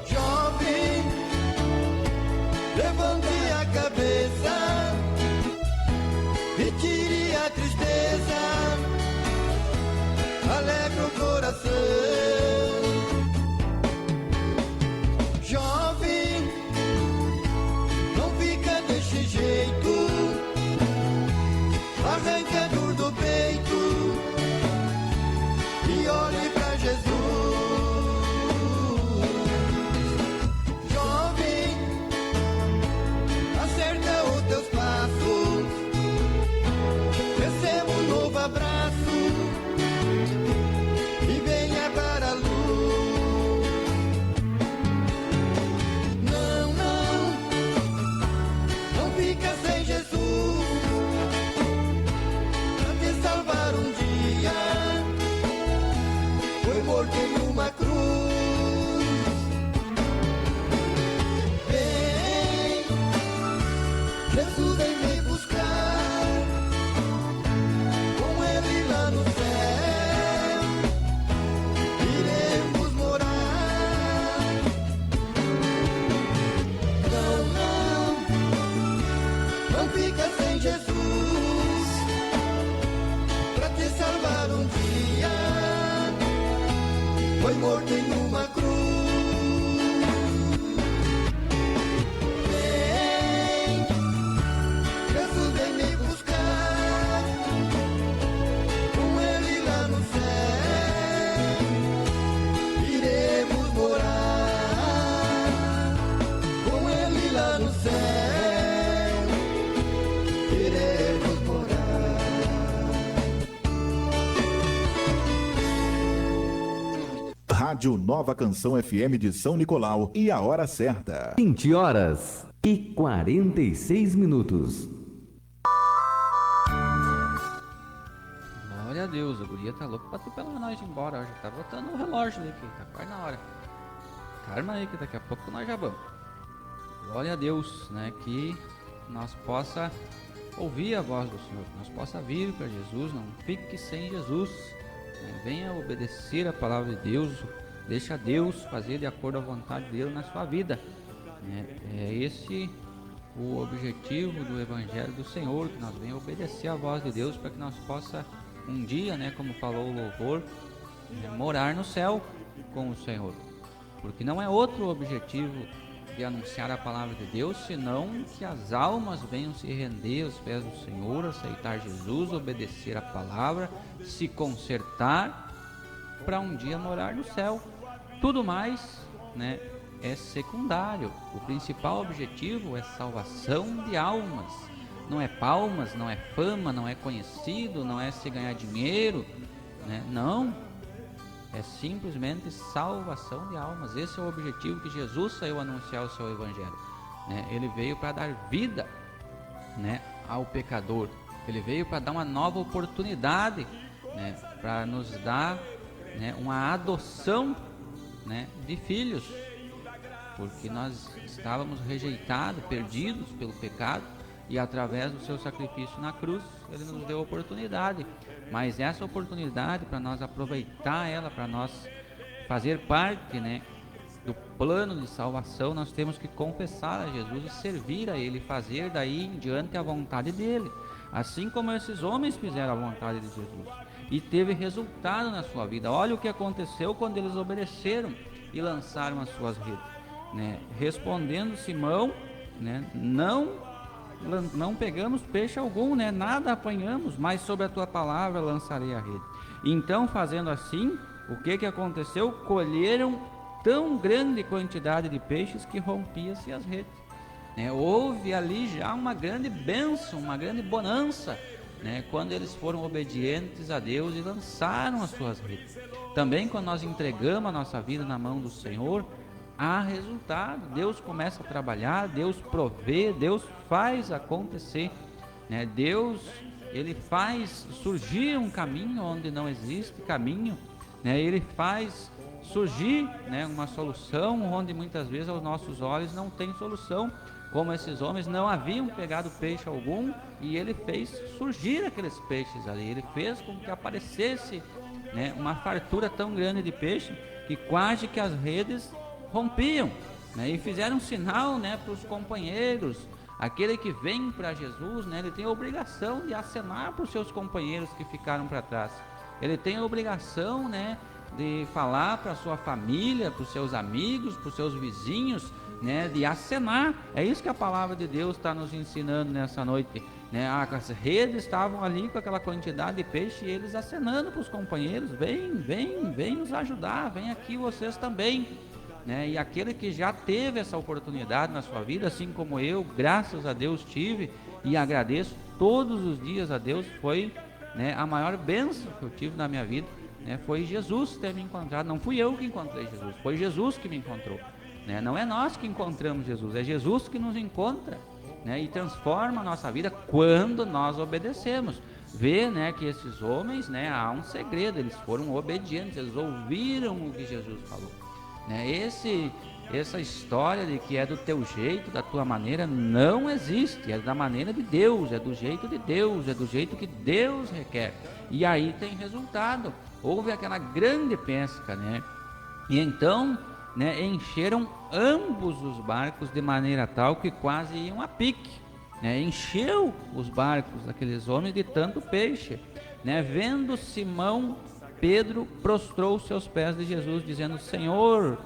Jovem, levante a cabeça e tire a tristeza, alegra o coração. Jovem, não fica desse jeito, arranca a dor do peito e olhe pra Jesus. Jovem, acerta os teus passos, receba um novo abraço e venha para a luz. Não, não, não fica sem Jesus pra te salvar um dia. Foi morto numa cruz. Vem, Jesus vem me buscar, com Ele lá no céu iremos morar. Não, não, não fica sem Jesus pra te salvar um dia. Foi morto em uma cruz. Vem, Jesus vem me buscar, com Ele lá no céu iremos morar. Com Ele lá no céu iremos morar. Rádio Nova Canção FM de São Nicolau e a hora certa. 20 horas e 46 minutos. Glória a Deus, a guria tá louca pra atropelar nós de embora. Já tá botando o relógio ali, que tá quase na hora. Calma aí que daqui a pouco nós já vamos. Glória a Deus, né? Que nós possa ouvir a voz do Senhor, que nós possa vir para Jesus, não fique sem Jesus, né? Venha obedecer a palavra de Deus, deixa Deus fazer de acordo com a vontade dele na sua vida, né? É esse o objetivo do Evangelho do Senhor, que nós venhamos obedecer a voz de Deus para que nós possa um dia, né, como falou o louvor, morar no céu com o Senhor, porque não é outro objetivo de anunciar a palavra de Deus, senão que as almas venham se render aos pés do Senhor, aceitar Jesus, obedecer a palavra, se consertar para um dia morar no céu. Tudo mais, né, é secundário. O principal objetivo é salvação de almas. Não é palmas, não é fama, não é conhecido, não é se ganhar dinheiro, né? Não. É simplesmente salvação de almas. Esse é o objetivo que Jesus saiu anunciar o seu Evangelho, né? Ele veio para dar vida, né, ao pecador. Ele veio para dar uma nova oportunidade, né, para nos dar, né, uma adoção, né, de filhos, porque nós estávamos rejeitados, perdidos pelo pecado, e através do seu sacrifício na cruz, ele nos deu a oportunidade. Mas essa oportunidade, para nós aproveitar ela, para nós fazer parte, né, do plano de salvação, nós temos que confessar a Jesus e servir a Ele, fazer daí em diante a vontade dEle, assim como esses homens fizeram a vontade de Jesus, e teve resultado na sua vida. Olha o que aconteceu quando eles obedeceram e lançaram as suas redes, né? Respondendo Simão, né, não pegamos peixe algum, né? Nada apanhamos, mas sobre a tua palavra lançarei a rede. Então, fazendo assim, o que aconteceu? Colheram tão grande quantidade de peixes que rompia-se as redes, né? Houve ali já uma grande bênção, uma grande bonança, né, quando eles foram obedientes a Deus e lançaram as suas redes. Também quando nós entregamos a nossa vida na mão do Senhor, há resultado. Deus começa a trabalhar, Deus provê, Deus faz acontecer, né? Deus, Ele faz surgir um caminho onde não existe caminho, né? Ele faz surgir, né, uma solução onde muitas vezes aos nossos olhos não tem solução, como esses homens não haviam pegado peixe algum, e Ele fez surgir aqueles peixes ali. Ele fez com que aparecesse né, uma fartura tão grande de peixe que quase que as redes rompiam, né, e fizeram um sinal, né, para os companheiros. Aquele que vem para Jesus, né, ele tem a obrigação de acenar para os seus companheiros que ficaram para trás. Ele tem a obrigação, né, de falar para a sua família, para os seus amigos, para os seus vizinhos, né, de acenar. É isso que a palavra de Deus está nos ensinando nessa noite, né? As redes estavam ali com aquela quantidade de peixe e eles acenando para os companheiros: vem nos ajudar, vem aqui vocês também, né? E aquele que já teve essa oportunidade na sua vida, assim como eu, graças a Deus tive, e agradeço todos os dias a Deus, foi, né, a maior bênção que eu tive na minha vida, né, foi Jesus ter me encontrado. Não fui eu que encontrei Jesus, foi Jesus que me encontrou, né? Não é nós que encontramos Jesus, é Jesus que nos encontra, né, e transforma a nossa vida quando nós obedecemos. Vê, né, que esses homens, né, há um segredo: eles foram obedientes, eles ouviram o que Jesus falou, né? Essa história de que é do teu jeito, da tua maneira, não existe. É da maneira de Deus, é do jeito de Deus, é do jeito que Deus requer. E aí tem resultado. Houve aquela grande pesca, né? E então, né, encheram ambos os barcos de maneira tal que quase iam a pique, né? Encheu os barcos daqueles homens de tanto peixe, né? Vendo Simão, Pedro prostrou os seus pés de Jesus, dizendo: Senhor,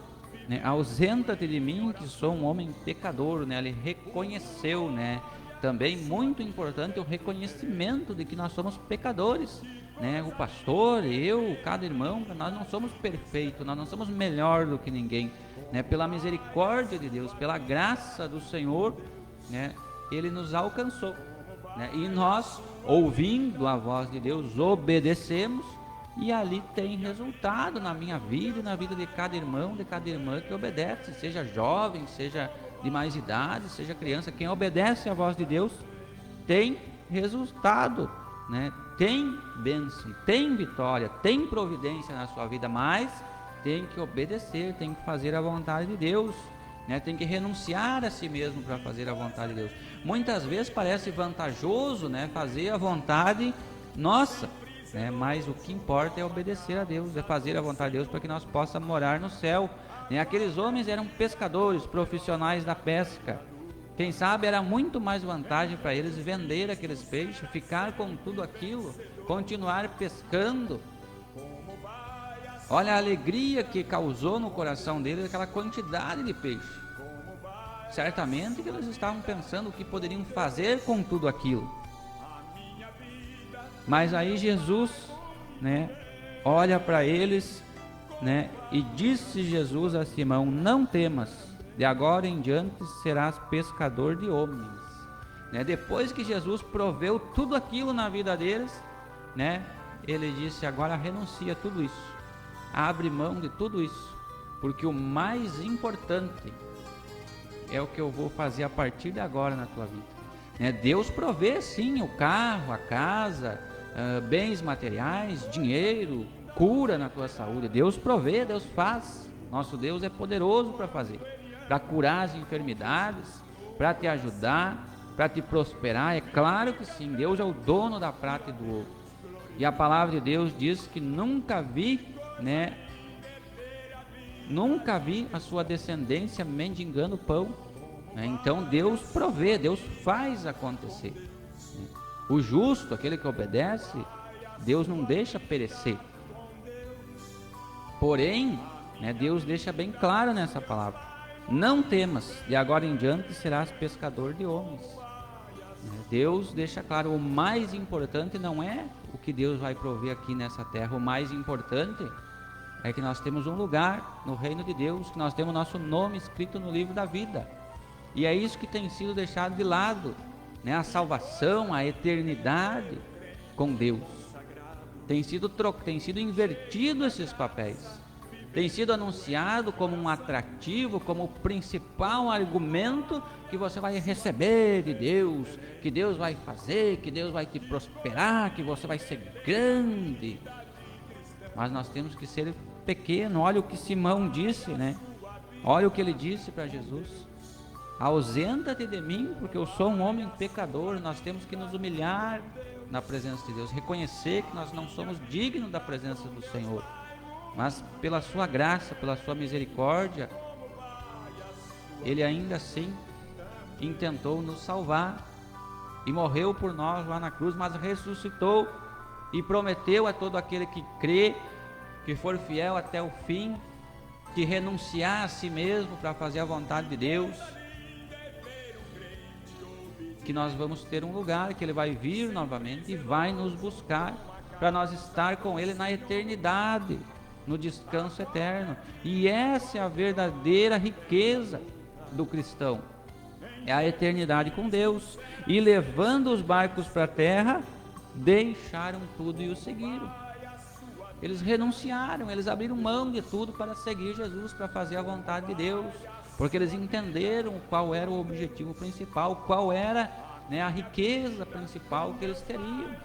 né, ausenta-te de mim, que sou um homem pecador, né? Ele reconheceu, né? Também muito importante o reconhecimento de que nós somos pecadores, né? O pastor, eu, cada irmão, nós não somos perfeitos, nós não somos melhor do que ninguém, né? Pela misericórdia de Deus, pela graça do Senhor, né, Ele nos alcançou, né? E nós, ouvindo a voz de Deus, obedecemos, e ali tem resultado na minha vida e na vida de cada irmão, de cada irmã que obedece, seja jovem, seja de mais idade, seja criança. Quem obedece à voz de Deus tem resultado, né? Tem bênção, tem vitória, tem providência na sua vida, mas tem que obedecer, tem que fazer a vontade de Deus, né? Tem que renunciar a si mesmo para fazer a vontade de Deus. Muitas vezes parece vantajoso, né, fazer a vontade nossa, né? Mas o que importa é obedecer a Deus, é fazer a vontade de Deus para que nós possamos morar no céu, né? Aqueles homens eram pescadores, profissionais da pesca. Quem sabe era muito mais vantagem para eles vender aqueles peixes, ficar com tudo aquilo, continuar pescando. Olha a alegria que causou no coração deles aquela quantidade de peixe. Certamente que eles estavam pensando o que poderiam fazer com tudo aquilo. Mas aí Jesus, né, olha para eles, né, e disse Jesus a Simão: não temas, de agora em diante serás pescador de homens, né? Depois que Jesus proveu tudo aquilo na vida deles, né, ele disse: agora renuncia a tudo isso, abre mão de tudo isso, porque o mais importante é o que eu vou fazer a partir de agora na tua vida, né? Deus provê sim o carro, a casa, bens materiais, dinheiro, cura na tua saúde. Deus provê, Deus faz. Nosso Deus é poderoso para fazer, para curar as enfermidades, para te ajudar, para te prosperar. É claro que sim, Deus é o dono da prata e do ouro. E a palavra de Deus diz que nunca vi, né, nunca vi a sua descendência mendigando pão, né? Então Deus provê, Deus faz acontecer. O justo, aquele que obedece, Deus não deixa perecer. Porém, né, Deus deixa bem claro nessa palavra: não temas, de agora em diante serás pescador de homens. Deus deixa claro: o mais importante não é o que Deus vai prover aqui nessa terra, o mais importante é que nós temos um lugar no reino de Deus, que nós temos nosso nome escrito no livro da vida. E é isso que tem sido deixado de lado, né? A salvação, a eternidade com Deus. Tem sido invertido esses papéis. Tem sido anunciado como um atrativo, como o principal argumento que você vai receber de Deus, que Deus vai fazer, que Deus vai te prosperar, que você vai ser grande. Mas nós temos que ser pequeno. Olha o que Simão disse, né? Olha o que ele disse para Jesus: ausenta-te de mim, porque eu sou um homem pecador. Nós temos que nos humilhar, na presença de Deus, reconhecer que nós não somos dignos da presença do Senhor, mas pela sua graça, pela sua misericórdia, Ele ainda assim intentou nos salvar e morreu por nós lá na cruz, mas ressuscitou e prometeu a todo aquele que crê, que for fiel até o fim, que renunciar a si mesmo para fazer a vontade de Deus, que nós vamos ter um lugar, que Ele vai vir novamente e vai nos buscar para nós estar com Ele na eternidade, no descanso eterno. E essa é a verdadeira riqueza do cristão, é a eternidade com Deus. E levando os barcos para a terra, deixaram tudo e o seguiram. Eles renunciaram, eles abriram mão de tudo para seguir Jesus, para fazer a vontade de Deus, porque eles entenderam qual era o objetivo principal, qual era, né, a riqueza principal que eles teriam,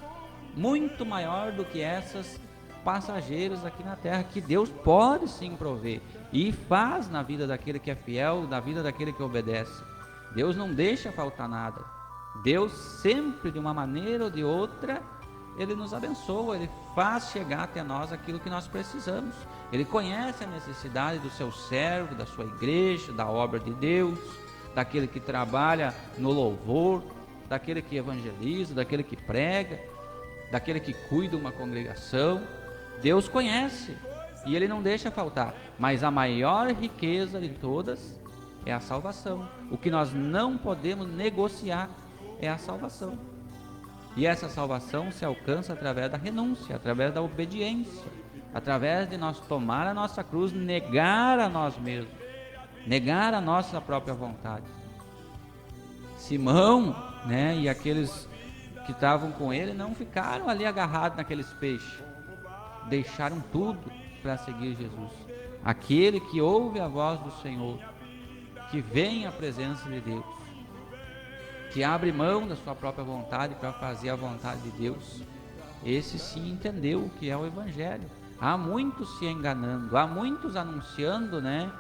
muito maior do que essas passageiras aqui na terra, que Deus pode sim prover e faz na vida daquele que é fiel, na vida daquele que obedece. Deus não deixa faltar nada. Deus sempre, de uma maneira ou de outra, Ele nos abençoa, Ele faz chegar até nós aquilo que nós precisamos. Ele conhece a necessidade do seu servo, da sua igreja, da obra de Deus, daquele que trabalha no louvor, daquele que evangeliza, daquele que prega, daquele que cuida uma congregação. Deus conhece e Ele não deixa faltar. Mas a maior riqueza de todas é a salvação. O que nós não podemos negociar é a salvação. E essa salvação se alcança através da renúncia, através da obediência, através de nós tomar a nossa cruz, negar a nós mesmos, negar a nossa própria vontade. Simão, né, e aqueles que estavam com ele não ficaram ali agarrados naqueles peixes, deixaram tudo para seguir Jesus. Aquele que ouve a voz do Senhor, que vem à presença de Deus, que abre mão da sua própria vontade para fazer a vontade de Deus, esse sim entendeu o que é o Evangelho. Há muitos se enganando, há muitos anunciando, né,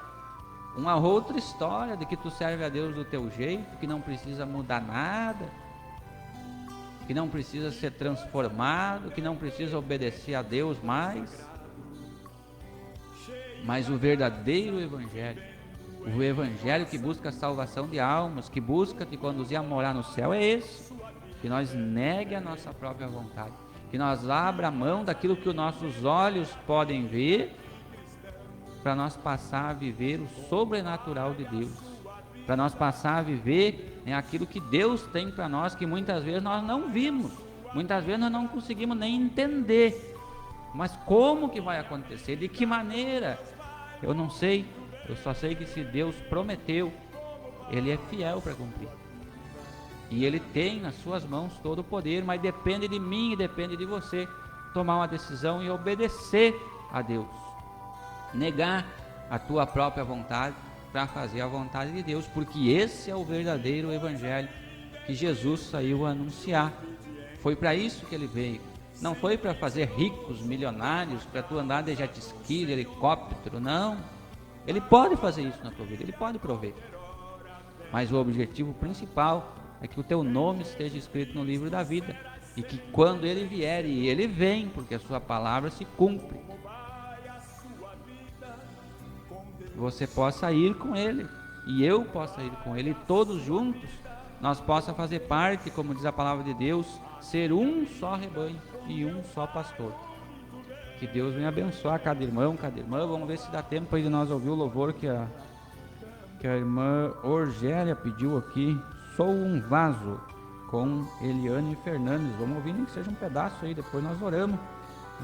uma outra história de que tu serve a Deus do teu jeito, que não precisa mudar nada, que não precisa ser transformado, que não precisa obedecer a Deus mais. Mas o verdadeiro Evangelho, o Evangelho que busca a salvação de almas, que busca te conduzir a morar no céu, é esse: que nós negue a nossa própria vontade, que nós abra a mão daquilo que os nossos olhos podem ver, para nós passar a viver o sobrenatural de Deus, para nós passar a viver, né, aquilo que Deus tem para nós, que muitas vezes nós não vimos, muitas vezes nós não conseguimos nem entender. Mas como que vai acontecer? De que maneira? Eu não sei. Eu só sei que se Deus prometeu, Ele é fiel para cumprir. E Ele tem nas suas mãos todo o poder, mas depende de mim e depende de você tomar uma decisão e obedecer a Deus. Negar a tua própria vontade para fazer a vontade de Deus, porque esse é o verdadeiro Evangelho que Jesus saiu a anunciar. Foi para isso que Ele veio. Não foi para fazer ricos, milionários, para tu andar de jet ski, de helicóptero, não. Ele pode fazer isso na tua vida, Ele pode prover. Mas o objetivo principal é que o teu nome esteja escrito no livro da vida, e que quando Ele vier, e Ele vem, porque a sua palavra se cumpre, você possa ir com Ele, e eu possa ir com Ele, e todos juntos nós possa fazer parte, como diz a palavra de Deus, ser um só rebanho e um só pastor. Que Deus venha abençoar cada irmão, cada irmã. Vamos ver se dá tempo aí de nós ouvir o louvor que a irmã Orgélia pediu aqui. Sou um vaso, com Eliane Fernandes. Vamos ouvir nem que seja um pedaço aí, depois nós oramos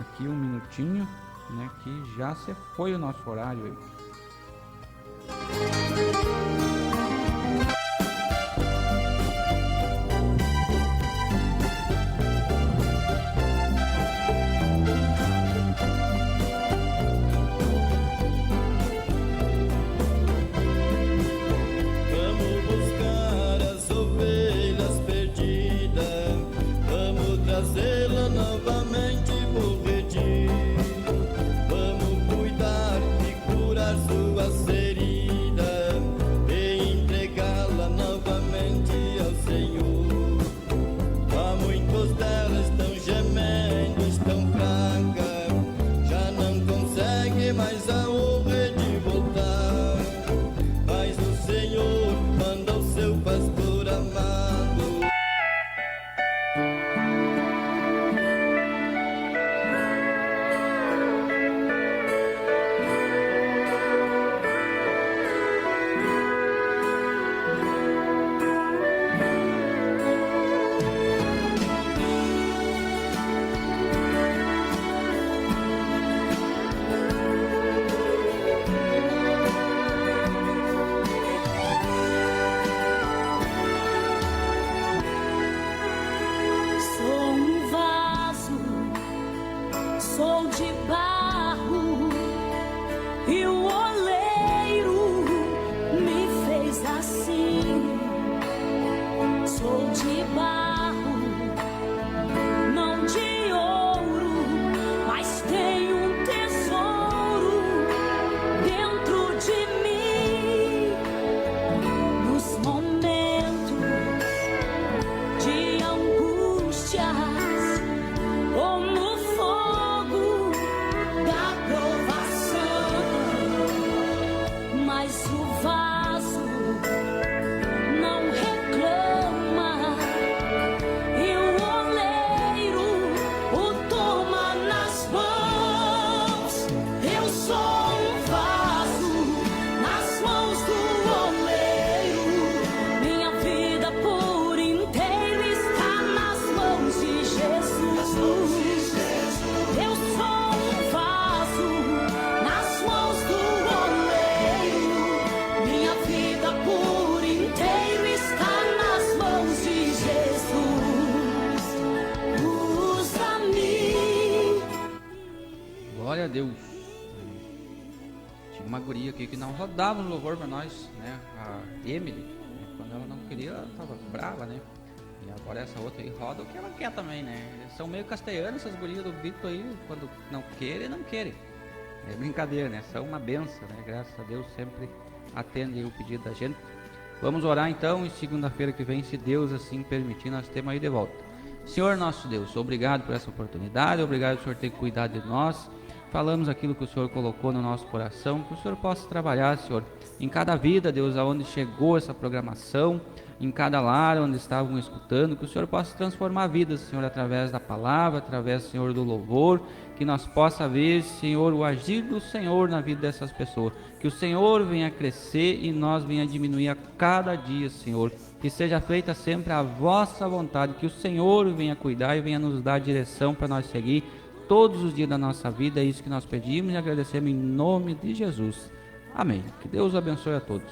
aqui um minutinho, né, que já se foi o nosso horário aí. Novamente por redil, vamos cuidar e curar Sou de barro e o oleiro me fez assim. Sou de barro, não de ouro, mas tenho um tesouro dentro de mim. Nos momentos de angústias ou no fogo da provação, mas o vaso não reclama e o oleiro o toma nas mãos. Eu sou um vaso nas mãos do oleiro. Minha vida por inteiro está nas mãos de Jesus. Eu sou um vaso nas mãos do oleiro. Minha vida por inteiro está nas mãos de Jesus. Usa-me. Glória a Deus. Tinha uma guria aqui que não rodava no louvor pra nós, né? A Emily, quando ela não queria, ela tava brava, né? E agora essa outra aí roda o que ela quer também, né? São meio castelhanos essas gurias do Bito aí, quando não querem, não querem. É brincadeira, né? São uma benção, né? Graças a Deus sempre atende o pedido da gente. Vamos orar então, e segunda-feira que vem, se Deus assim permitir, nós temos aí de volta. Senhor nosso Deus, obrigado por essa oportunidade, obrigado por o Senhor ter cuidado de nós. Falamos aquilo que o Senhor colocou no nosso coração, que o Senhor possa trabalhar, Senhor, em cada vida, Deus, aonde chegou essa programação, em cada lar onde estavam escutando, que o Senhor possa transformar vidas, Senhor, através da palavra, através, Senhor, do louvor, que nós possa ver, Senhor, o agir do Senhor na vida dessas pessoas, que o Senhor venha crescer e nós venha diminuir a cada dia, Senhor, que seja feita sempre a vossa vontade, que o Senhor venha cuidar e venha nos dar direção para nós seguir todos os dias da nossa vida. É isso que nós pedimos e agradecemos em nome de Jesus. Amém. Que Deus abençoe a todos.